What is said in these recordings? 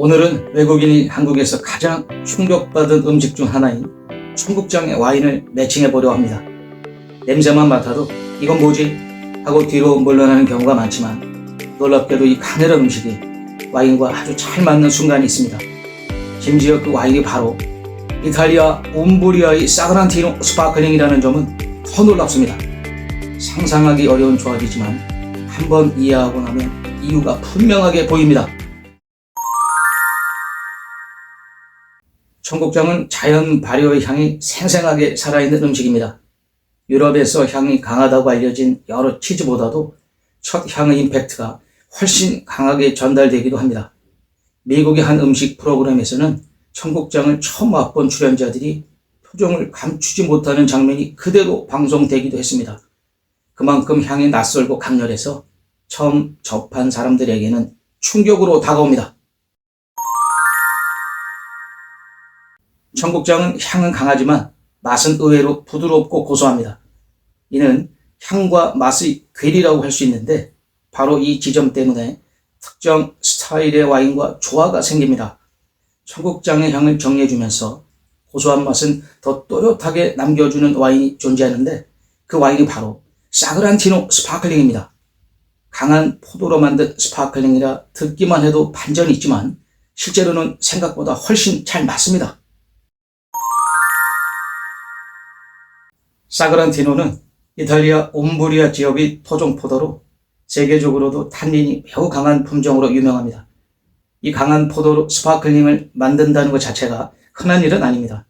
오늘은 외국인이 한국에서 가장 충격받은 음식 중 하나인 청국장의 와인을 매칭해보려 합니다. 냄새만 맡아도 이건 뭐지? 하고 뒤로 물러나는 경우가 많지만 놀랍게도 이 가늘한 음식이 와인과 아주 잘 맞는 순간이 있습니다. 심지어 그 와인이 바로 이탈리아 움브리아의 사그란티노 스파클링이라는 점은 더 놀랍습니다. 상상하기 어려운 조합이지만 한번 이해하고 나면 이유가 분명하게 보입니다. 청국장은 자연 발효의 향이 생생하게 살아있는 음식입니다. 유럽에서 향이 강하다고 알려진 여러 치즈보다도 첫 향의 임팩트가 훨씬 강하게 전달되기도 합니다. 미국의 한 음식 프로그램에서는 청국장을 처음 맛본 출연자들이 표정을 감추지 못하는 장면이 그대로 방송되기도 했습니다. 그만큼 향이 낯설고 강렬해서 처음 접한 사람들에게는 충격으로 다가옵니다. 청국장은 향은 강하지만 맛은 의외로 부드럽고 고소합니다. 이는 향과 맛의 괴리라고 할 수 있는데 바로 이 지점 때문에 특정 스타일의 와인과 조화가 생깁니다. 청국장의 향을 정리해주면서 고소한 맛은 더 또렷하게 남겨주는 와인이 존재하는데 그 와인이 바로 사그란티노 스파클링입니다. 강한 포도로 만든 스파클링이라 듣기만 해도 반전이 있지만 실제로는 생각보다 훨씬 잘 맞습니다. 사그란티노는 이탈리아 움브리아 지역의 토종 포도로 세계적으로도 탄닌이 매우 강한 품종으로 유명합니다. 이 강한 포도로 스파클링을 만든다는 것 자체가 흔한 일은 아닙니다.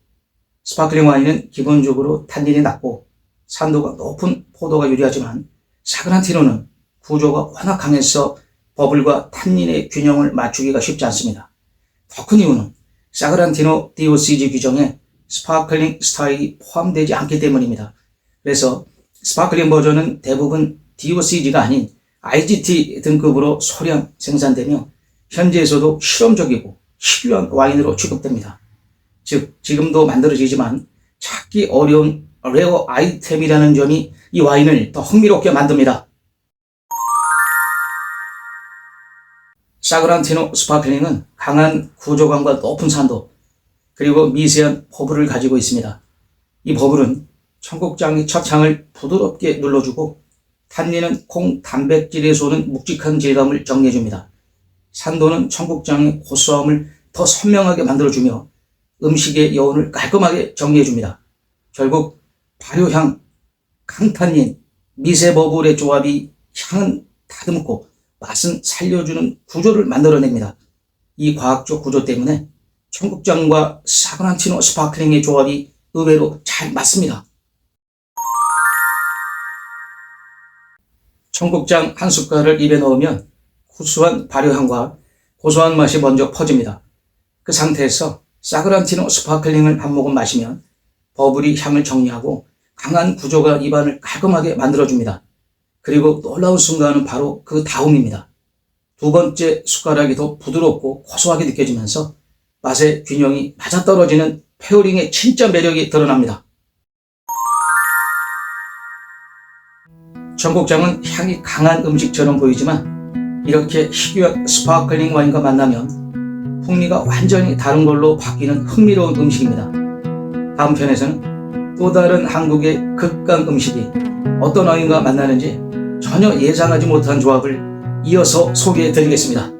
스파클링 와인은 기본적으로 탄닌이 낮고 산도가 높은 포도가 유리하지만 사그란티노는 구조가 워낙 강해서 버블과 탄닌의 균형을 맞추기가 쉽지 않습니다. 더 큰 이유는 사그란티노 DOCG 규정에 스파클링 스타일이 포함되지 않기 때문입니다. 그래서 스파클링 버전은 대부분 DOCG가 아닌 IGT 등급으로 소량 생산되며 현지에서도 실험적이고 희귀한 와인으로 취급됩니다. 즉 지금도 만들어지지만 찾기 어려운 레어 아이템이라는 점이 이 와인을 더 흥미롭게 만듭니다. 사그란티노 스파클링은 강한 구조감과 높은 산도 그리고 미세한 버블을 가지고 있습니다. 이 버블은 청국장의 첫 향을 부드럽게 눌러주고 탄닌은 콩 단백질에서 오는 묵직한 질감을 정리해줍니다. 산도는 청국장의 고소함을 더 선명하게 만들어주며 음식의 여운을 깔끔하게 정리해줍니다. 결국 발효향, 강탄닌, 미세 버블의 조합이 향은 다듬고 맛은 살려주는 구조를 만들어냅니다. 이 과학적 구조 때문에 청국장과 사그란티노 스파클링의 조합이 의외로 잘 맞습니다. 청국장 한 숟갈을 입에 넣으면 구수한 발효향과 고소한 맛이 먼저 퍼집니다. 그 상태에서 사그란티노 스파클링을 한 모금 마시면 버블이 향을 정리하고 강한 구조가 입안을 깔끔하게 만들어줍니다. 그리고 놀라운 순간은 바로 그 다음입니다. 두 번째 숟가락이 더 부드럽고 고소하게 느껴지면서 맛의 균형이 맞아떨어지는 페어링의 진짜 매력이 드러납니다. 청국장은 향이 강한 음식처럼 보이지만 이렇게 희귀한 스파클링 와인과 만나면 풍미가 완전히 다른 걸로 바뀌는 흥미로운 음식입니다. 다음 편에서는 또 다른 한국의 극강 음식이 어떤 와인과 만나는지 전혀 예상하지 못한 조합을 이어서 소개해 드리겠습니다.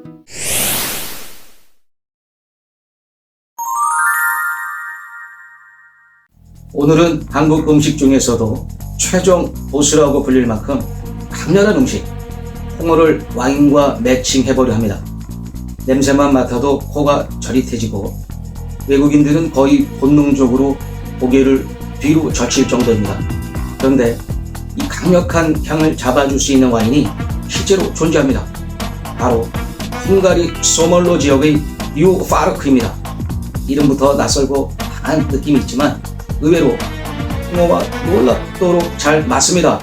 오늘은 한국 음식 중에서도 최종 보스라고 불릴 만큼 강렬한 음식, 홍어를 와인과 매칭해보려 합니다. 냄새만 맡아도 코가 저릿해지고 외국인들은 거의 본능적으로 고개를 뒤로 젖힐 정도입니다. 그런데 이 강력한 향을 잡아줄 수 있는 와인이 실제로 존재합니다. 바로 헝가리 소멀로 지역의 뉴파르크입니다. 이름부터 낯설고 강한 느낌이 있지만 의외로 홍어와 놀랍도록 잘 맞습니다.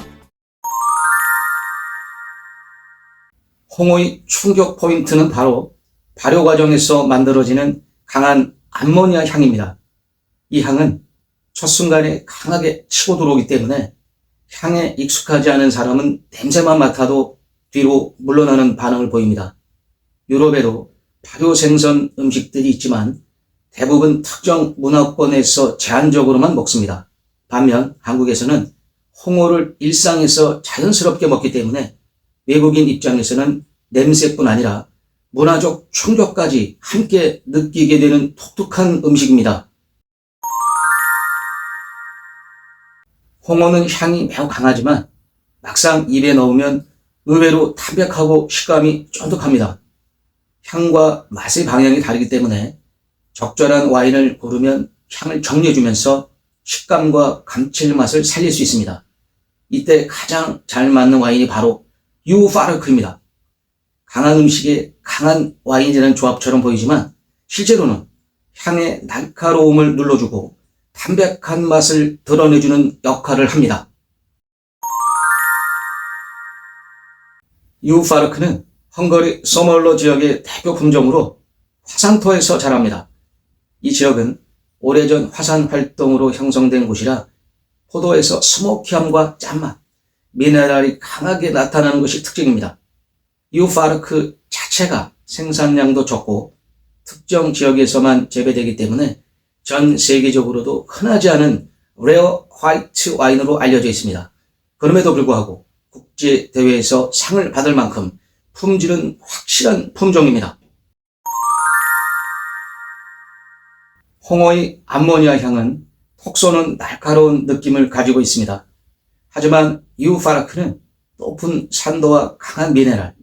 홍어의 충격 포인트는 바로 발효 과정에서 만들어지는 강한 암모니아 향입니다. 이 향은 첫 순간에 강하게 치고 들어오기 때문에 향에 익숙하지 않은 사람은 냄새만 맡아도 뒤로 물러나는 반응을 보입니다. 유럽에도 발효 생선 음식들이 있지만 대부분 특정 문화권에서 제한적으로만 먹습니다. 반면 한국에서는 홍어를 일상에서 자연스럽게 먹기 때문에 외국인 입장에서는 냄새뿐 아니라 문화적 충격까지 함께 느끼게 되는 독특한 음식입니다. 홍어는 향이 매우 강하지만 막상 입에 넣으면 의외로 담백하고 식감이 쫀득합니다. 향과 맛의 방향이 다르기 때문에 적절한 와인을 고르면 향을 정리해주면서 식감과 감칠맛을 살릴 수 있습니다. 이때 가장 잘 맞는 와인이 바로 유파르크입니다. 강한 음식에 강한 와인이라는 조합처럼 보이지만 실제로는 향의 날카로움을 눌러주고 담백한 맛을 드러내주는 역할을 합니다. 유파르크는 헝가리 소멀러 지역의 대표 품종으로 화산토에서 자랍니다. 이 지역은 오래전 화산 활동으로 형성된 곳이라 포도에서 스모키함과 짠맛, 미네랄이 강하게 나타나는 것이 특징입니다. 유파르크 자체가 생산량도 적고 특정 지역에서만 재배되기 때문에 전 세계적으로도 흔하지 않은 레어 화이트 와인으로 알려져 있습니다. 그럼에도 불구하고 국제대회에서 상을 받을 만큼 품질은 확실한 품종입니다. 홍어의 암모니아 향은 톡 쏘는 날카로운 느낌을 가지고 있습니다. 하지만 유파르크는 높은 산도와 강한 미네랄,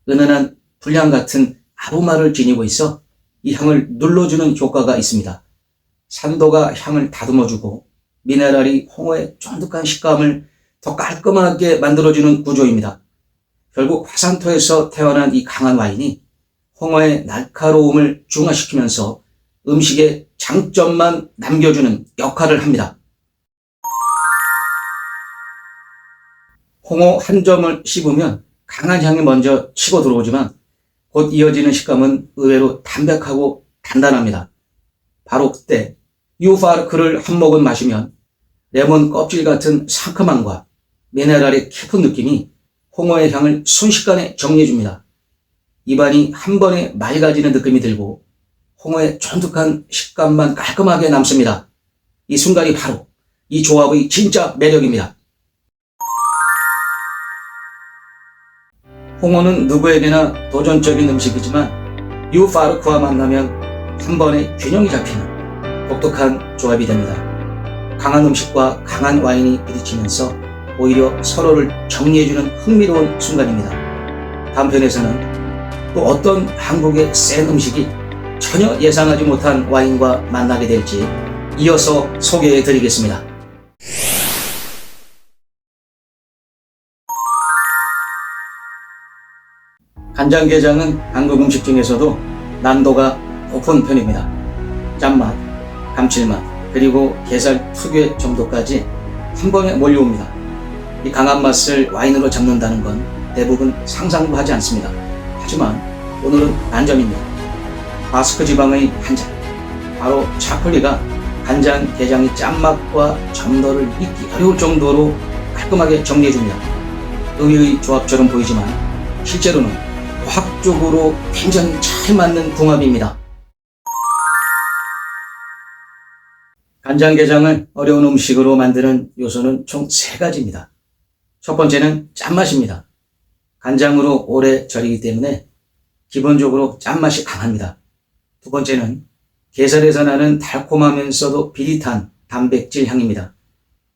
은은한 불향 같은 아로마를 지니고 있어 이 향을 눌러주는 효과가 있습니다. 산도가 향을 다듬어주고 미네랄이 홍어의 쫀득한 식감을 더 깔끔하게 만들어주는 구조입니다. 결국 화산토에서 태어난 이 강한 와인이 홍어의 날카로움을 중화시키면서 음식에 장점만 남겨주는 역할을 합니다. 홍어 한 점을 씹으면 강한 향이 먼저 치고 들어오지만 곧 이어지는 식감은 의외로 담백하고 단단합니다. 바로 그때 유파르크를 한 모금 마시면 레몬 껍질 같은 상큼함과 미네랄의 깊은 느낌이 홍어의 향을 순식간에 정리해줍니다. 입안이 한 번에 맑아지는 느낌이 들고 홍어의 쫀득한 식감만 깔끔하게 남습니다. 이 순간이 바로 이 조합의 진짜 매력입니다. 홍어는 누구에게나 도전적인 음식이지만 유파르크와 만나면 한 번에 균형이 잡히는 독특한 조합이 됩니다. 강한 음식과 강한 와인이 부딪히면서 오히려 서로를 정리해주는 흥미로운 순간입니다. 다음 편에서는 또 어떤 한국의 센 음식이 전혀 예상하지 못한 와인과 만나게 될지 이어서 소개해 드리겠습니다. 간장게장은 한국 음식 중에서도 난도가 높은 편입니다. 짠맛, 감칠맛, 그리고 게살 특유의 정도까지 한 번에 몰려옵니다. 이 강한 맛을 와인으로 잡는다는 건 대부분 상상도 하지 않습니다. 하지만 오늘은 만점입니다. 바스크 지방의 한 잔, 바로 차콜리가 간장게장의 짠맛과 점도를 잊기 어려울 정도로 깔끔하게 정리해줍니다. 의외의 조합처럼 보이지만 실제로는 과학적으로 굉장히 잘 맞는 궁합입니다. 간장게장을 어려운 음식으로 만드는 요소는 총 3가지입니다. 첫 번째는 짠맛입니다. 간장으로 오래 절이기 때문에 기본적으로 짠맛이 강합니다. 두 번째는 게살에서 나는 달콤하면서도 비릿한 단백질 향입니다.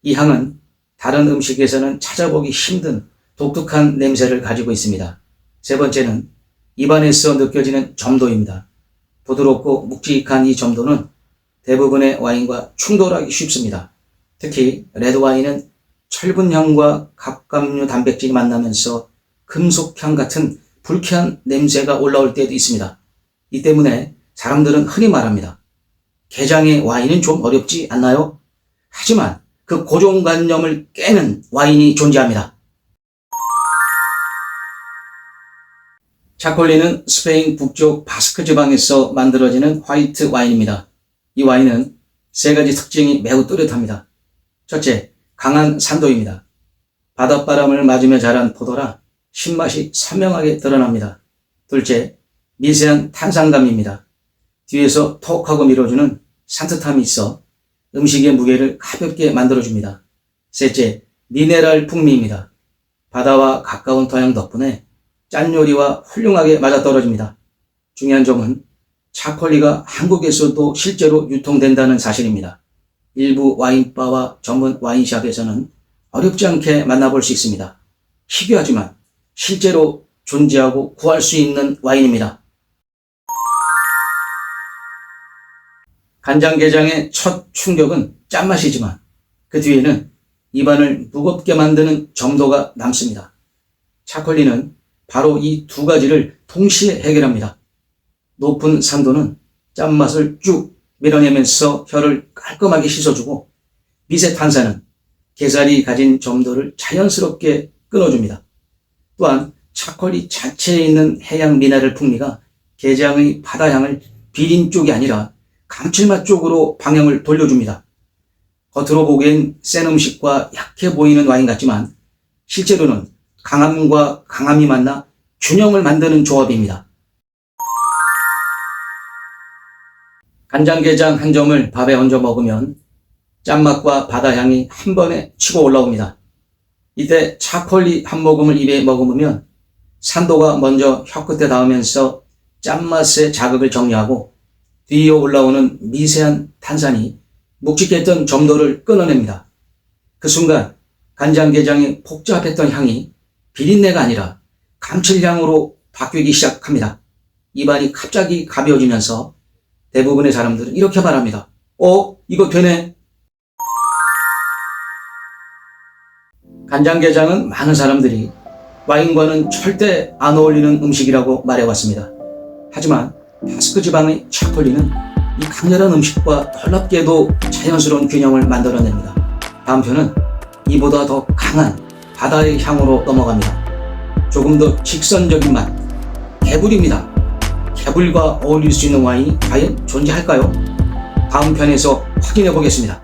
이 향은 다른 음식에서는 찾아보기 힘든 독특한 냄새를 가지고 있습니다. 세 번째는 입안에서 느껴지는 점도입니다. 부드럽고 묵직한 이 점도는 대부분의 와인과 충돌하기 쉽습니다. 특히 레드와인은 철분향과 갑각류 단백질이 만나면서 금속향 같은 불쾌한 냄새가 올라올 때도 있습니다. 이 때문에 사람들은 흔히 말합니다. 게장의 와인은 좀 어렵지 않나요? 하지만 그 고정관념을 깨는 와인이 존재합니다. 차콜리는 스페인 북쪽 바스크 지방에서 만들어지는 화이트 와인입니다. 이 와인은 3가지 특징이 매우 뚜렷합니다. 첫째, 강한 산도입니다. 바닷바람을 맞으며 자란 포도라 신맛이 선명하게 드러납니다. 둘째, 미세한 탄산감입니다. 뒤에서 톡하고 밀어주는 산뜻함이 있어 음식의 무게를 가볍게 만들어줍니다. 셋째, 미네랄 풍미입니다. 바다와 가까운 토양 덕분에 짠 요리와 훌륭하게 맞아떨어집니다. 중요한 점은 차콜리가 한국에서도 실제로 유통된다는 사실입니다. 일부 와인바와 전문 와인샵에서는 어렵지 않게 만나볼 수 있습니다. 희귀하지만 실제로 존재하고 구할 수 있는 와인입니다. 간장게장의 첫 충격은 짠맛이지만 그 뒤에는 입안을 무겁게 만드는 점도가 남습니다. 차콜리는 바로 이 두 가지를 동시에 해결합니다. 높은 산도는 짠맛을 쭉 밀어내면서 혀를 깔끔하게 씻어주고, 미세 탄산은 게살이 가진 점도를 자연스럽게 끊어줍니다. 또한 차콜리 자체에 있는 해양 미네랄 풍미가 게장의 바다향을 비린 쪽이 아니라 감칠맛 쪽으로 방향을 돌려줍니다. 겉으로 보기엔 센 음식과 약해 보이는 와인 같지만 실제로는 강함과 강함이 만나 균형을 만드는 조합입니다. 간장게장 한 점을 밥에 얹어 먹으면 짠맛과 바다향이 한 번에 치고 올라옵니다. 이때 차콜리 한 모금을 입에 머금으면 산도가 먼저 혀끝에 닿으면서 짠맛의 자극을 정리하고 뒤이어 올라오는 미세한 탄산이 묵직했던 점도를 끊어냅니다. 그 순간 간장게장의 복잡했던 향이 비린내가 아니라 감칠향으로 바뀌기 시작합니다. 입안이 갑자기 가벼워지면서 대부분의 사람들은 이렇게 말합니다. 이거 되네. 간장게장은 많은 사람들이 와인과는 절대 안 어울리는 음식이라고 말해왔습니다. 하지만 바스크 지방의 차콜리는 이 강렬한 음식과 놀랍게도 자연스러운 균형을 만들어냅니다. 다음 편은 이보다 더 강한 바다의 향으로 넘어갑니다. 조금 더 직선적인 맛, 개불입니다. 개불과 어울릴 수 있는 와인이 과연 존재할까요? 다음 편에서 확인해 보겠습니다.